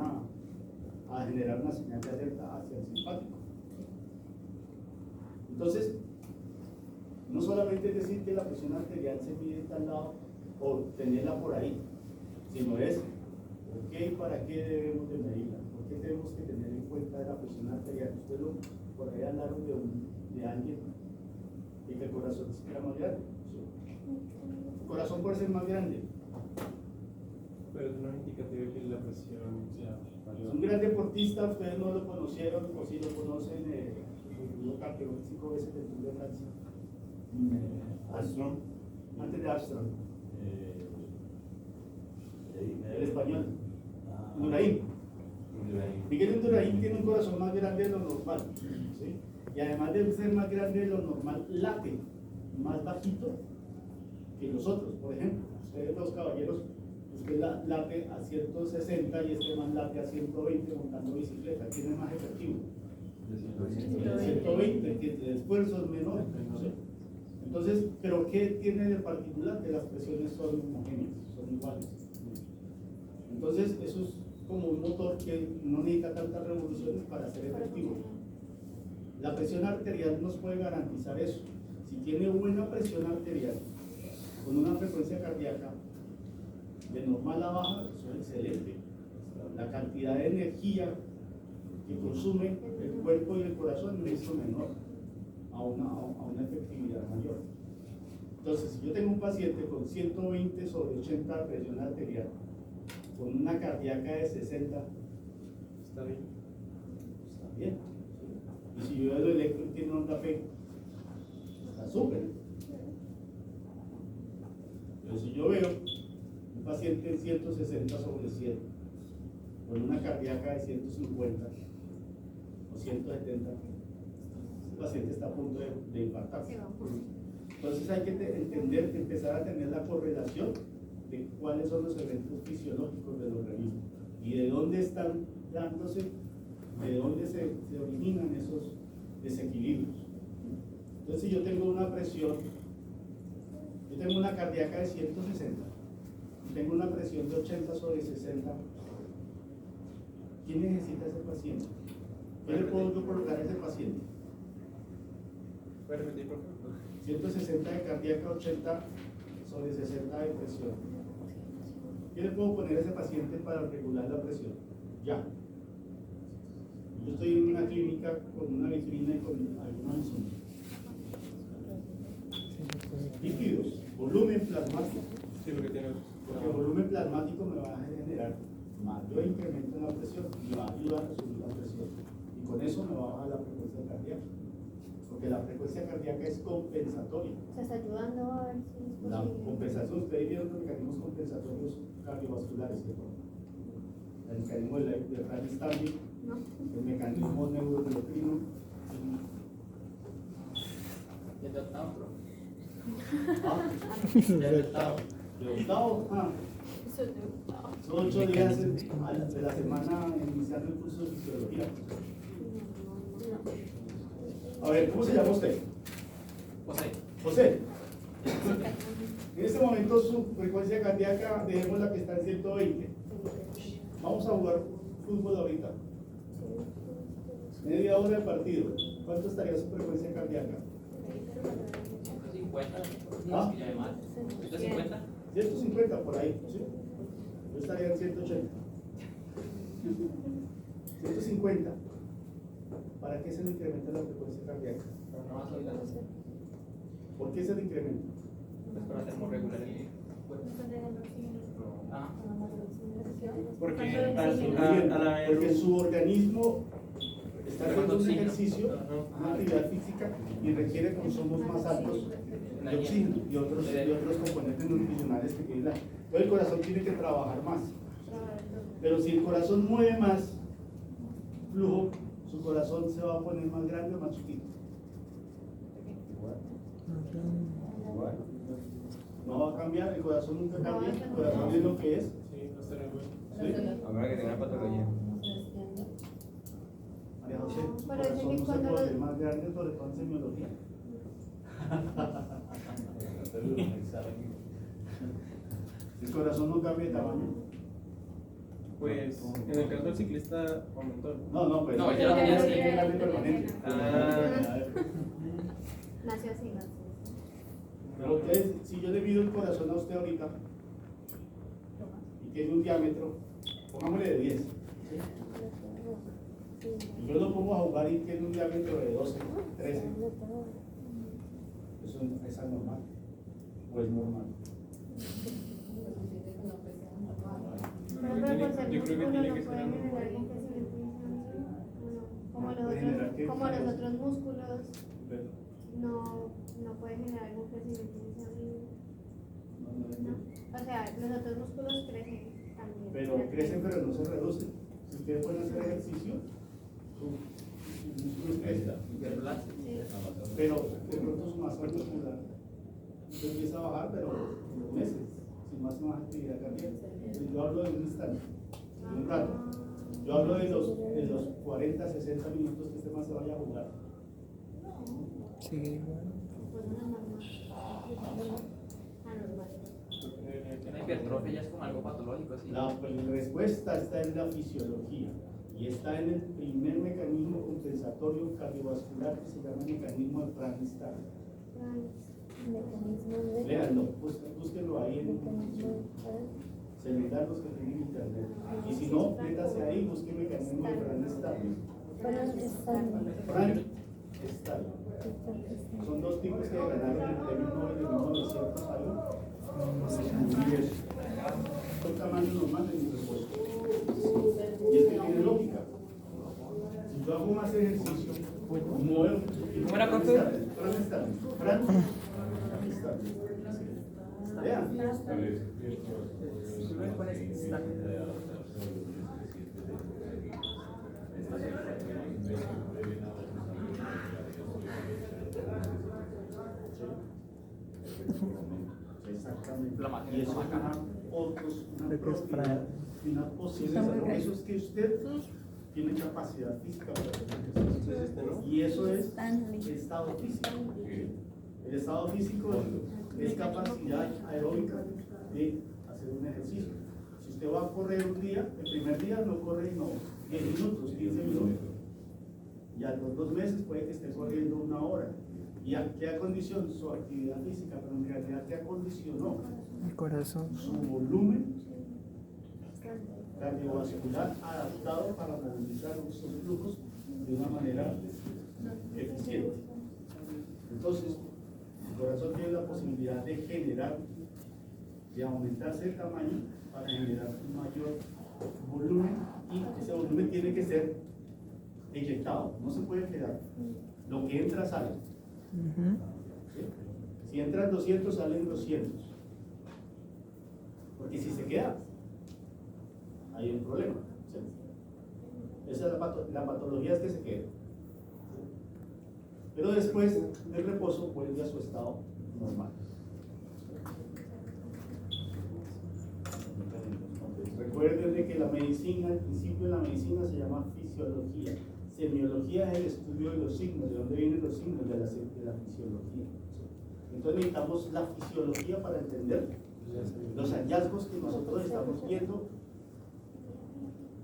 a generar una señal de alerta hacia el simpático. Entonces, no solamente es decir que la presión arterial se mide en tal lado o tenerla por ahí, sino es ¿por qué y para qué debemos de medirla? ¿Por qué tenemos que tener en cuenta la presión arterial? Ustedes por ahí hablaron de alguien y que el corazón era más grande. El corazón puede ser más grande. Pero eso no es indicativo de que la presión sea mayor. Un gran deportista, ustedes no lo conocieron, o si lo conocen, jugó campeón 5 veces del Tour de Francia. Armstrong. Antes de Armstrong. El español. Indurain. Miguel Indurain tiene un corazón más grande de lo normal. ¿Sí? Y además de ser más grande de lo normal, late más bajito que los otros. Por ejemplo, ustedes los caballeros, usted late a 160 y este man late a 120 montando bicicleta. ¿Quién es más efectivo? 120, que el esfuerzo es menor. ¿Sí? Entonces, ¿pero qué tiene de particular? Que las presiones son homogéneas, son iguales. Entonces, eso es como un motor que no necesita tantas revoluciones para ser efectivo. La presión arterial nos puede garantizar eso. Si tiene buena presión arterial, con una frecuencia cardíaca de normal a baja, eso es excelente. La cantidad de energía que consume el cuerpo y el corazón en un esto menor, a una efectividad mayor. Entonces, si yo tengo un paciente con 120/80 presión arterial, con una cardíaca de 60, Está bien. está bien. Y si yo lo electro y tiene onda P, está súper. Pero si yo veo un paciente en 160/100, con una cardíaca de 150 o 170, el paciente está a punto de infartar. Entonces hay que entender, empezar a tener la correlación de cuáles son los eventos fisiológicos del organismo y de dónde están dándose, de dónde se originan esos desequilibrios. Entonces, si yo tengo una presión, yo tengo una cardíaca de 160 y tengo una presión de 80/60, ¿quién necesita ese paciente? ¿Qué le puedo yo colocar a ese paciente? ¿Puedes repetir, por favor? 160 de cardíaca, 80/60 de presión. ¿Qué le puedo poner a ese paciente para regular la presión? Ya. Yo estoy en una clínica con una vitrina y con algunos insumos. Líquidos, volumen plasmático. Sí, lo que tiene. Porque el volumen plasmático me va a generar mayor incremento en la presión y va a ayudar a subir la presión. Y con eso me va a bajar la frecuencia cardíaca. Porque la frecuencia cardíaca es compensatoria. Se está ayudando a ver si es La posible. compensación, ustedes vieron los mecanismos compensatorios cardiovasculares, ¿cierto? El mecanismo de Frank Stanley, ¿No? el mecanismo neuroendocrino. Y el de octavo, bro. De octavo, Eso es de octavo. son 8 días de la semana iniciando el curso de fisiología. A ver, ¿cómo se llama usted? José. José. En este momento su frecuencia cardíaca, dejemos la que está en 120. Vamos a jugar fútbol ahorita. Media hora de partido. ¿Cuánto estaría su frecuencia cardíaca? 150. ¿Ah? Ya de mal. 150. 150 por ahí, ¿sí? Yo estaría en 180. 150. ¿Para qué se le incrementa la frecuencia cardíaca? Pero no más ahorita. ¿Por qué se le incrementa? Pues para termorregular el cuerpo. Ah. Porque Muy a bien, la vez. porque su organismo está haciendo un Oxígeno. ejercicio, una actividad física y requiere consumos más altos de oxígeno y otros componentes nutricionales que tiene entonces el corazón tiene que trabajar más. Pero si el corazón mueve más flujo, su corazón se va a poner más grande o más chiquito. Igual. No va a cambiar, el corazón nunca cambia, el corazón es lo que es. Sí, no estaría bueno. ¿Sí? A menos que tenga patología. María José, su Pero dicen corazón que no se cuando puede lo- hacer más grande, sobre todo en semiología. El corazón no cambia de tamaño. Pues en el caso del ciclista aumentó. No, pues No, no, ya ya sí. tiene grande permanente. Nació así. Pero ustedes, si yo le mido el corazón a usted ahorita y tiene un diámetro, pongámosle de 10. ¿sí? Y yo lo pongo a jugar y tiene un diámetro de 12, 13. ¿Eso es anormal o es normal? Pero por ser Yo creo que músculo tiene no que puede ser generar anormal. un crecimiento infantil, como los ¿Puede generar otros, qué? como los otros músculos Pero, no puede generar algún crecimiento infantil. no. O sea, los otros músculos crecen también. Pero crecen, pero no se reducen. Si ustedes pueden hacer ejercicio, sus músculos crecen. Sí. Pero de pronto su masa muscular empieza a bajar, pero en meses, sin más actividad cardíaca. Yo hablo de un instante, de un rato. Yo hablo de los 40, 60 minutos que este más se vaya a jugar. Pues una normal. Anormal. Una hipertrofia ya es como algo patológico, así. La respuesta está en la fisiología y está en el primer mecanismo compensatorio cardiovascular que se llama mecanismo de Frankenstein. Léanlo, búsquenlo ahí en se les da los que tienen internet. Y si no, métase ahí, busque mecanismo de Frankenstein. Frank Stahl. Son dos tipos que ganaron el premio Nobel de 1900 algo. Son tamaños normales en reposo. Y es que tiene lógica. Si yo hago más ejercicio, muevo. ¿Cómo era, profe? Frank Stahl. Vean. Exactamente. Y eso es una propiedad y una posibilidad. Eso es que usted tiene capacidad física para hacer ejercicio. Y eso es estado físico. El estado físico es capacidad aeróbica de hacer un ejercicio. Si usted va a correr un día, el primer día no corre 10 minutos, 15 minutos. Y a los 2 meses puede que esté corriendo 1 hora. ¿Y a qué acondicionó su actividad física? Pero en realidad, ¿qué acondicionó? El corazón. Su volumen cardiovascular adaptado para movilizar esos flujos de una manera eficiente. Entonces, el corazón tiene la posibilidad de generar, de aumentarse el tamaño para generar un mayor volumen, y ese volumen tiene que ser eyectado, no se puede quedar. Lo que entra sale. ¿Sí? Si entran 200, salen 200. Porque si se queda, hay un problema. ¿Sí? Esa es la patología, es que se quede. ¿Sí? Pero después del reposo vuelve a su estado normal. Recuerden de que la medicina, al principio de la medicina se llama fisiología. Semiología es el estudio de los signos, de dónde vienen los signos de la fisiología. Entonces necesitamos la fisiología para entender los hallazgos que nosotros estamos viendo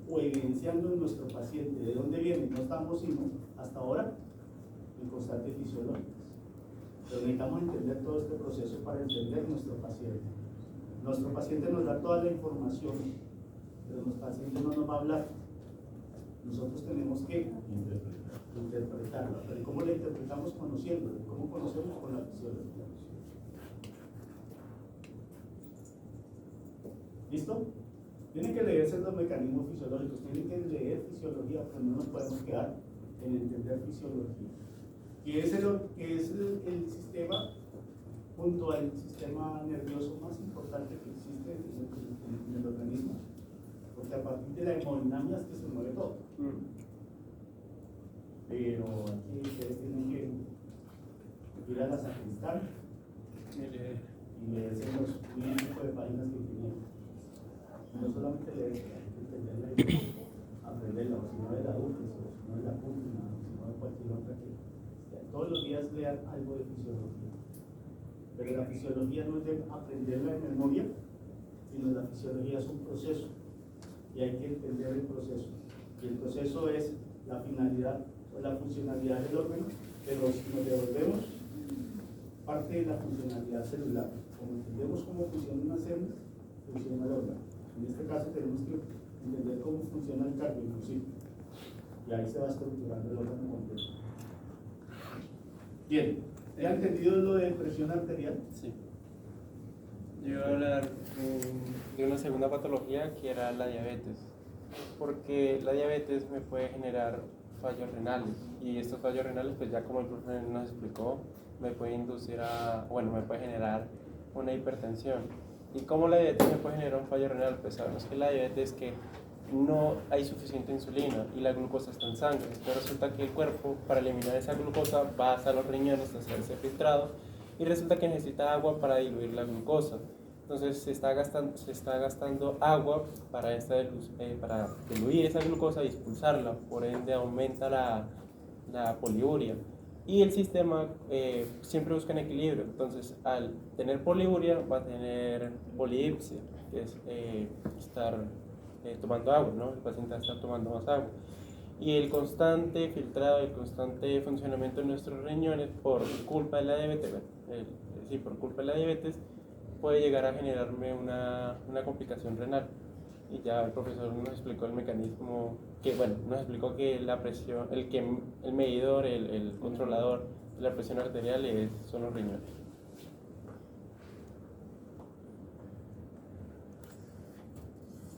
o evidenciando en nuestro paciente. ¿De dónde vienen? No estamos sino hasta ahora en constantes fisiológicas. Pero necesitamos entender todo este proceso para entender nuestro paciente. Nuestro paciente nos da toda la información, pero nuestro paciente no nos va a hablar. Nosotros tenemos que interpretarlo. Pero ¿cómo la interpretamos? Conociéndolo. ¿Cómo conocemos? Con la fisiología. ¿Listo? Tienen que leerse los mecanismos fisiológicos, tienen que leer fisiología, pero no nos podemos quedar en entender fisiología. Y ese es el sistema, junto al sistema nervioso más importante que existe en el organismo. Porque a partir de la hemodinamia es que se mueve todo. Pero aquí ustedes tienen que ir a la sacristán y leerse los tipo de páginas que tienen. No solamente leer, hay que entenderla y aprenderla, o si no de la UTES, o si no de la PUNA, o si no de cualquier otra que todos los días lean algo de fisiología. Pero la fisiología no es de aprenderla de memoria, sino la fisiología es un proceso. Y hay que entender el proceso. Y el proceso es la finalidad o la funcionalidad del órgano, pero si nos devolvemos parte de la funcionalidad celular, como entendemos cómo funciona una célula, funciona el órgano. En este caso tenemos que entender cómo funciona el cardio inclusive. Y ahí se va estructurando el órgano completo. Bien, ¿ya han entendido lo de presión arterial? Sí. Yo voy a hablar de una segunda patología que era la diabetes, porque la diabetes me puede generar fallos renales, y estos fallos renales, pues ya como el profesor nos explicó, me puede inducir me puede generar una hipertensión. ¿Y cómo la diabetes me puede generar un fallo renal? Pues sabemos que la diabetes es que no hay suficiente insulina y la glucosa está en sangre, pero resulta que el cuerpo, para eliminar esa glucosa, va hasta los riñones a hacerse filtrado, y resulta que necesita agua para diluir la glucosa. Entonces se está gastando agua para diluir esa glucosa y expulsarla, por ende aumenta la poliuria. Y el sistema siempre busca un equilibrio. Entonces, al tener poliuria, va a tener polidipsia, que es estar tomando agua, ¿no? El paciente va a estar tomando más agua. Y el constante filtrado, el constante funcionamiento de nuestros riñones por culpa de la diabetes, puede llegar a generarme una complicación renal. y ya el profesor nos explicó el mecanismo, que bueno, nos explicó que la presión, el medidor, el controlador de la presión arterial son los riñones.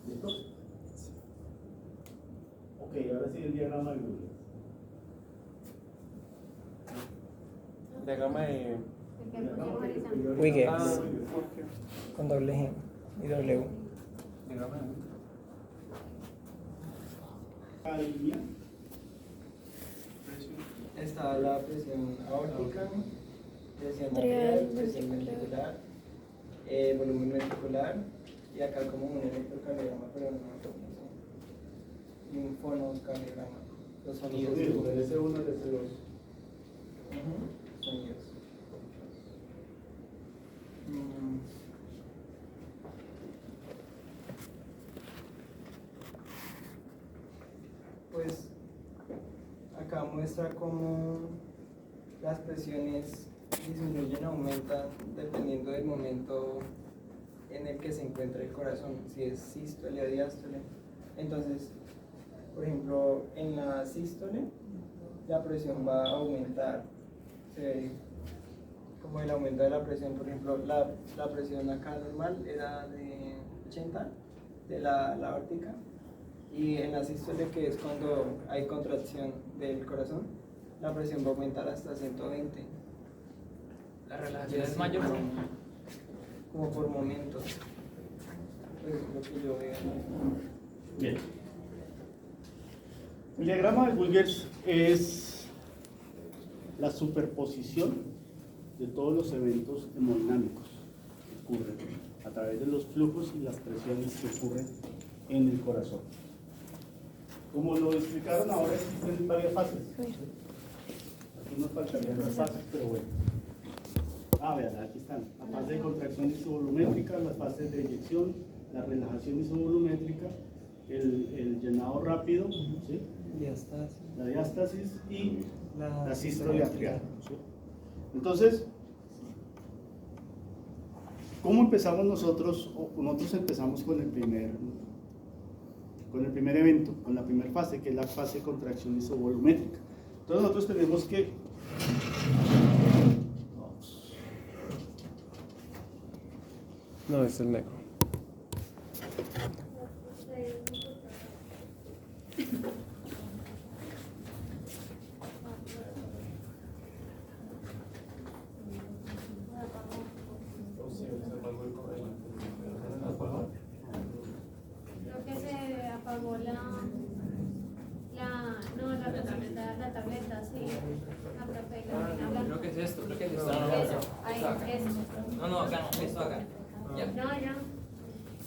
¿Listo? Ok, ahora sí el diagrama de Google. Diagrama de... El que pusimos horizontal. Wiggins, ok. con doble G y W. Diagrama de... Cada línea. Está la presión aórtica, presión arterial, presión ventricular, volumen ventricular, y acá como un electrocardiograma, pero no me acuerdo, no sé. Y un fonocardiograma, los sonidos. El S1, el S2. Sonidos. Pues acá muestra cómo las presiones disminuyen o aumentan dependiendo del momento en el que se encuentra el corazón, si es sístole o diástole. Entonces, por ejemplo, en la sístole la presión va a aumentar, se ve como el aumento de la presión. Por ejemplo, la presión acá normal era de 80 de la aórtica, y en la sístole, que es cuando hay contracción del corazón, la presión va a aumentar hasta 120. La relajación es mayor. Como por momentos. Pues es lo que yo veo. Bien. El diagrama de Wilgers es la superposición de todos los eventos hemodinámicos que ocurren a través de los flujos y las presiones que ocurren en el corazón. Como lo explicaron ahora, existen varias fases. Aquí nos faltarían las fases, pero bueno. Vean, aquí están. La fase de contracción isovolumétrica, las fases de eyección, la relajación isovolumétrica, el llenado rápido, ¿sí? La diástasis y la sístole atrial, ¿sí? Entonces, ¿cómo empezamos nosotros? Nosotros empezamos con el primer evento, con la primera fase, que es la fase de contracción isovolumétrica. Entonces nosotros tenemos que... No, es el negro. Creo que se apagó la tableta, sí. La papel, Creo que es esto, creo que es esto. Eso, ahí, Esto acá. eso. No, acá no, esto acá. Ya. No, ya.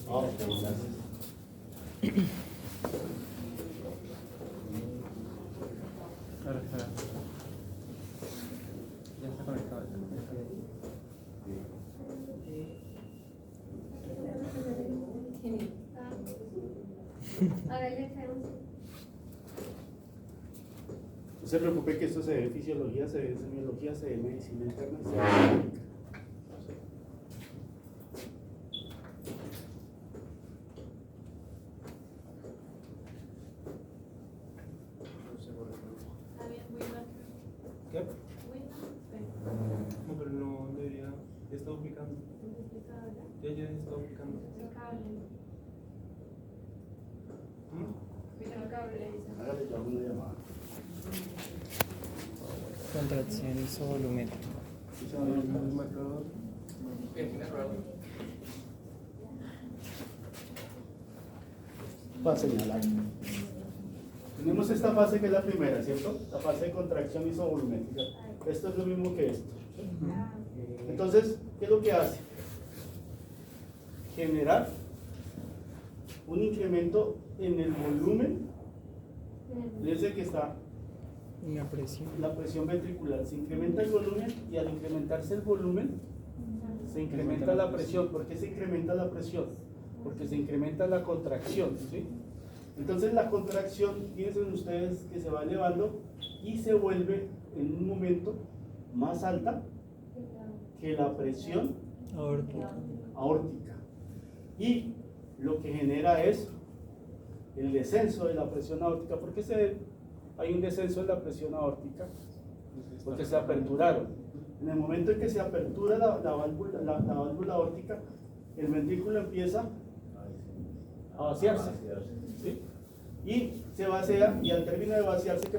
Ok, gracias. Espera. Ya está conectado. Hágale feo. No se preocupe que esto se ve en fisiología, se ve en semiología, se ve en medicina interna, se ve en médica. Está bien, Wilmer. ¿Qué? Wilmer. No, pero no debería. Ya está ubicando. Ya está ubicando. El cable. Mira el cable, dice. Hágale, yo hago una llamada. Contracción isovolumétrica. El marcador. Para señalar. Tenemos esta fase que es la primera, ¿cierto? La fase de contracción isovolumétrica. Esto es lo mismo que esto. Entonces, ¿qué es lo que hace? Generar un incremento en el volumen. Fíjense que está la presión ventricular. Se incrementa el volumen y al incrementarse el volumen, se incrementa la presión. ¿Por qué se incrementa la presión? Porque se incrementa la contracción, ¿sí? Entonces la contracción, piensen ustedes que se va elevando y se vuelve en un momento más alta que la presión aórtica. Y lo que genera es el descenso de la presión aórtica. ¿Por qué hay un descenso en la presión aórtica? Porque se aperturaron. En el momento en que se apertura la válvula aórtica, el ventrículo empieza a vaciarse, ¿sí? Y se vacía, y al término de vaciarse, ¿qué pasa?